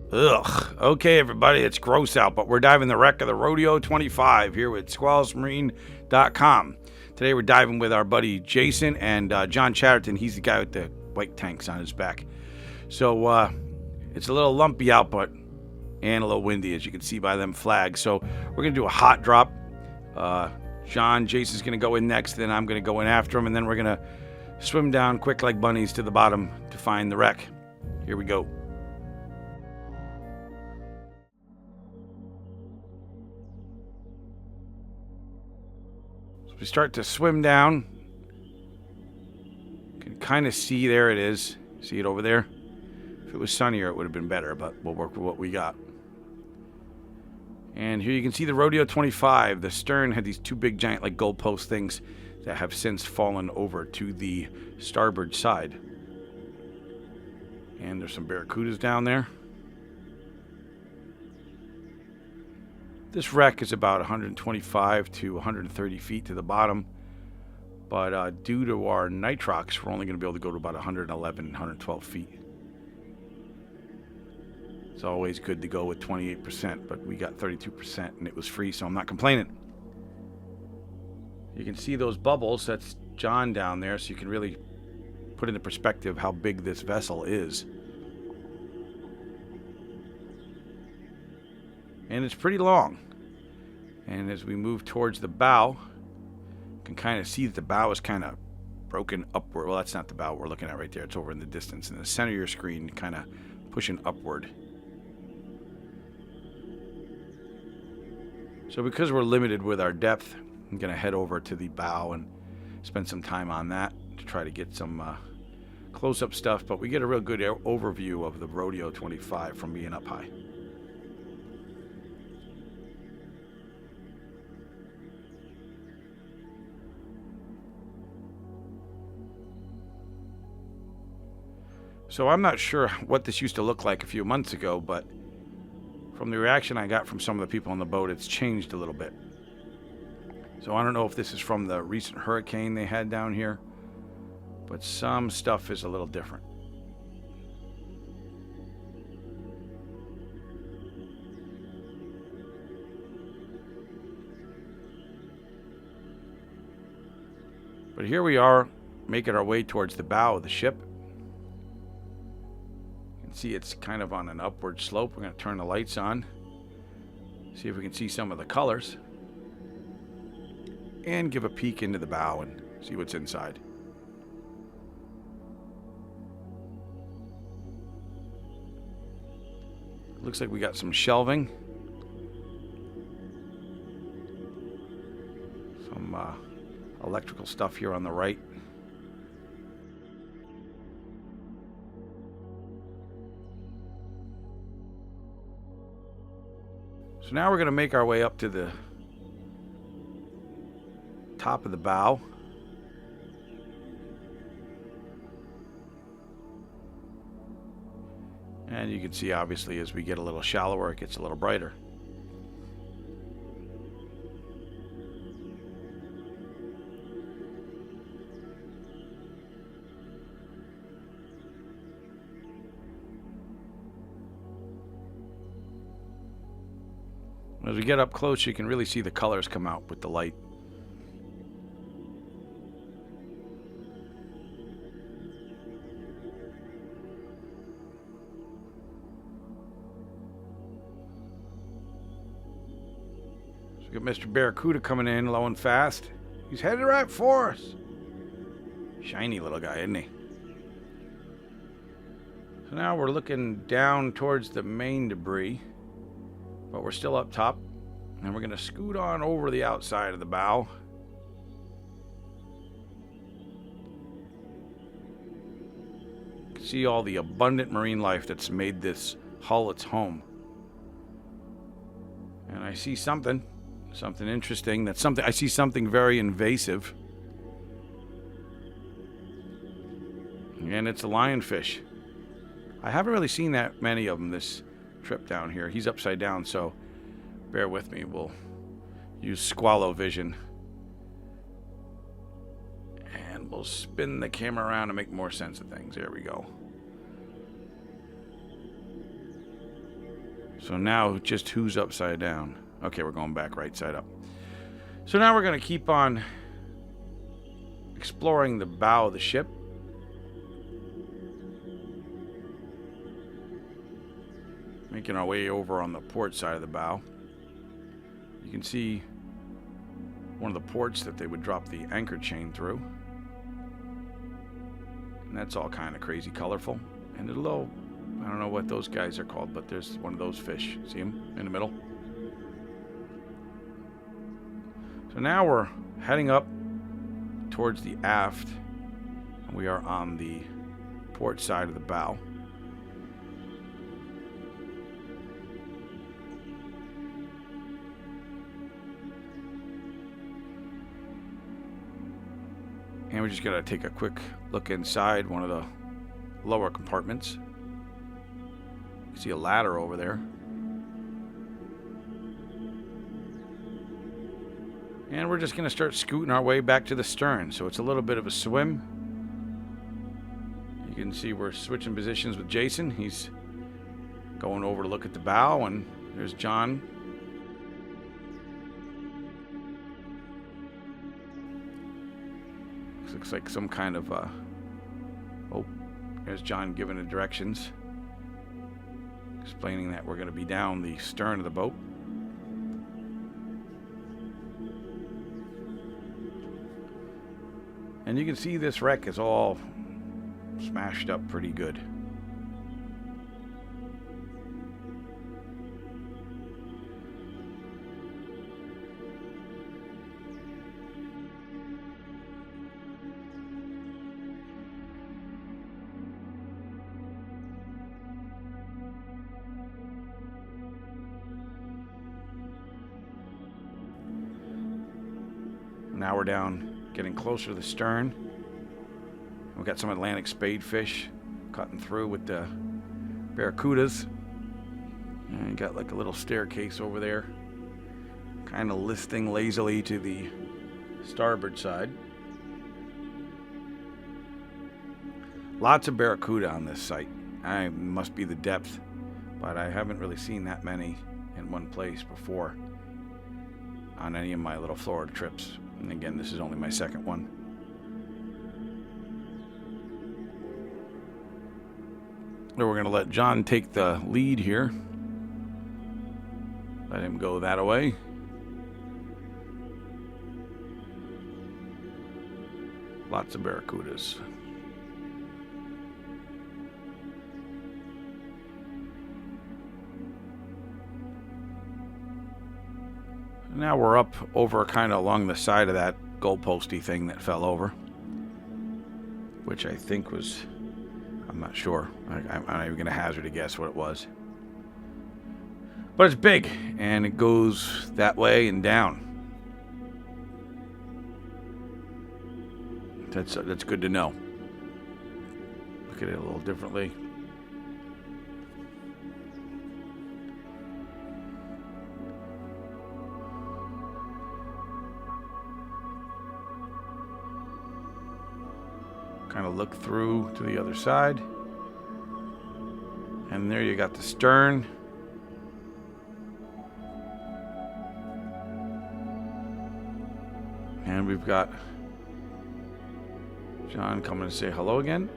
Ugh. Okay, everybody, it's gross out, but we're diving the wreck of the Rodeo 25 here with SqualusMarine.com. Today we're diving with our buddy Jason and John Chatterton. He's the guy with the white tanks on his back. So it's a little lumpy out, but and a little windy, as you can see by them flags. So we're going to do a hot drop. Jason's going to go in next, then I'm going to go in after him, and then we're going to swim down quick like bunnies to the bottom to find the wreck. Here we go. We start to swim down. You can kind of see, there it is. See it over there? If it was sunnier, it would have been better, but we'll work with what we got. And here you can see the Rodeo 25. The stern had these two big giant like goalpost things that have since fallen over to the starboard side. And there's some barracudas down there. This wreck is about 125 to 130 feet to the bottom, but due to our nitrox, we're only going to be able to go to about 111, 112 feet. It's always good to go with 28%, but we got 32% and it was free, so I'm not complaining. You can see those bubbles. That's John down there, so you can really put into perspective how big this vessel is. And it's pretty long. And as we move towards the bow, you can kind of see that the bow is kind of broken upward. Well, that's not the bow we're looking at right there. It's over in the distance. In the center of your screen, kind of pushing upward. So because we're limited with our depth, I'm going to head over to the bow and spend some time on that to try to get some close-up stuff. But we get a real good overview of the Rodeo 25 from being up high. So I'm not sure what this used to look like a few months ago, but from the reaction I got from some of the people on the boat, it's changed a little bit. So I don't know if this is from the recent hurricane they had down here, but some stuff is a little different. But here we are, making our way towards the bow of the ship. See, it's kind of on an upward slope. We're going to turn the lights on, see if we can see some of the colors, and give a peek into the bow and see what's inside. Looks like we got some shelving, some electrical stuff here on the right. So now we're going to make our way up to the top of the bow. And you can see, obviously, as we get a little shallower, it gets a little brighter. As we get up close, you can really see the colors come out with the light. So we got Mr. Barracuda coming in low and fast. He's headed right for us. Shiny little guy, isn't he? So now we're looking down towards the main debris, but we're still up top, and we're going to scoot on over the outside of the bow. You can see all the abundant marine life that's made this hull its home. And I see something interesting. I see something very invasive. And it's a lionfish. I haven't really seen that many of them this trip down here. He's upside down, so bear with me. We'll use Squallow vision. And we'll spin the camera around to make more sense of things. There we go. So now just who's upside down? Okay, we're going back right side up. So now we're going to keep on exploring the bow of the ship. Making our way over on the port side of the bow. You can see one of the ports that they would drop the anchor chain through. And that's all kind of crazy colorful. And a little, I don't know what those guys are called, but there's one of those fish. See them in the middle? So now we're heading up towards the aft. And we are on the port side of the bow. And we're just going to take a quick look inside one of the lower compartments. You can see a ladder over there. And we're just going to start scooting our way back to the stern. So it's a little bit of a swim. You can see we're switching positions with Jason. He's going over to look at the bow, and there's John. Looks like some kind of oh, there's John giving the directions, explaining that we're going to be down the stern of the boat. And you can see this wreck is all smashed up pretty good. Now we're down, getting closer to the stern. We've got some Atlantic spadefish cutting through with the barracudas. And you got like a little staircase over there, kind of listing lazily to the starboard side. Lots of barracuda on this site. I must be the depth, but I haven't really seen that many in one place before on any of my little Florida trips. And again, this is only my second one. So we're going to let John take the lead here. Let him go that way. Lots of barracudas. Now we're up over kind of along the side of that goalposty thing that fell over, which I think was, I'm not sure. I'm not even going to hazard a guess what it was. But it's big, and it goes that way and down. That's good to know. Look at it a little differently. Kind of look through to the other side. And there you got the stern. And we've got John coming to say hello again.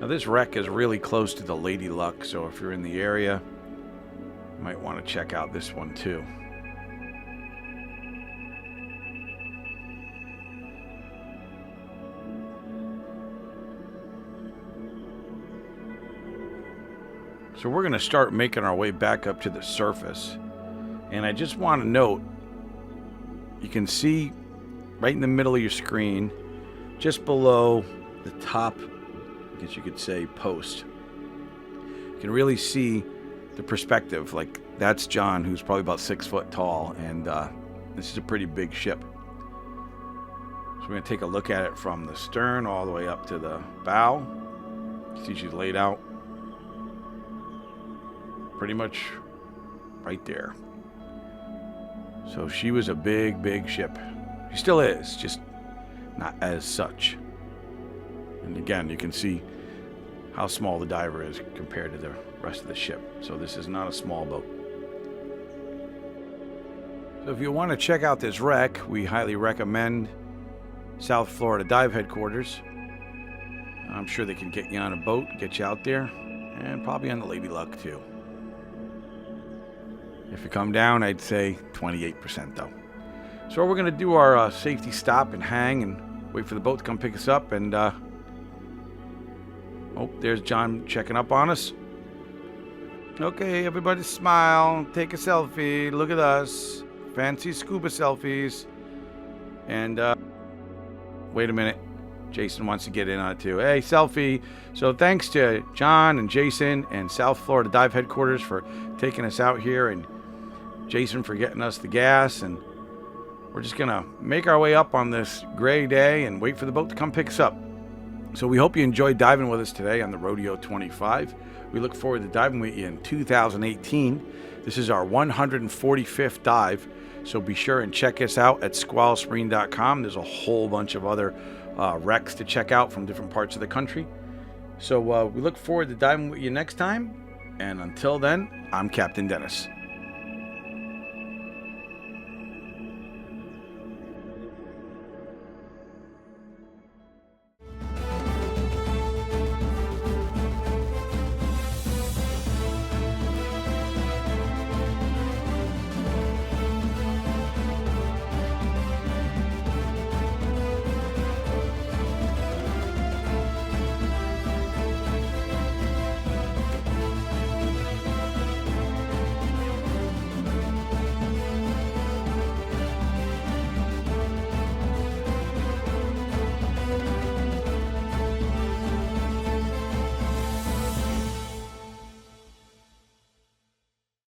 Now this wreck is really close to the Lady Luck, so if you're in the area, you might want to check out this one too. So we're going to start making our way back up to the surface. And I just want to note, you can see right in the middle of your screen, just below the top, I guess you could say, post. You can really see the perspective. Like, that's John, who's probably about 6 foot tall, and this is a pretty big ship. So we're going to take a look at it from the stern all the way up to the bow. See, she's laid out pretty much right there. So she was a big, big ship. She still is, just not as such. And again, you can see how small the diver is compared to the rest of the ship. So this is not a small boat. So if you want to check out this wreck, we highly recommend South Florida Dive Headquarters. I'm sure they can get you on a boat, get you out there, and probably on the Lady Luck too. If you come down, I'd say 28% though. So we're going to do our safety stop and hang and wait for the boat to come pick us up. And oh, there's John checking up on us. Okay, everybody smile, take a selfie, look at us. Fancy scuba selfies. And wait a minute, Jason wants to get in on it too. Hey, selfie. So thanks to John and Jason and South Florida Dive Headquarters for taking us out here, and Jason for getting us the gas. And we're just gonna make our way up on this gray day and wait for the boat to come pick us up. So we hope you enjoyed diving with us today on the Rodeo 25. We look forward to diving with you in 2018. This is our 145th dive. So be sure and check us out at squalusmarine.com. There's a whole bunch of other wrecks to check out from different parts of the country. So we look forward to diving with you next time. And until then, I'm Captain Dennis.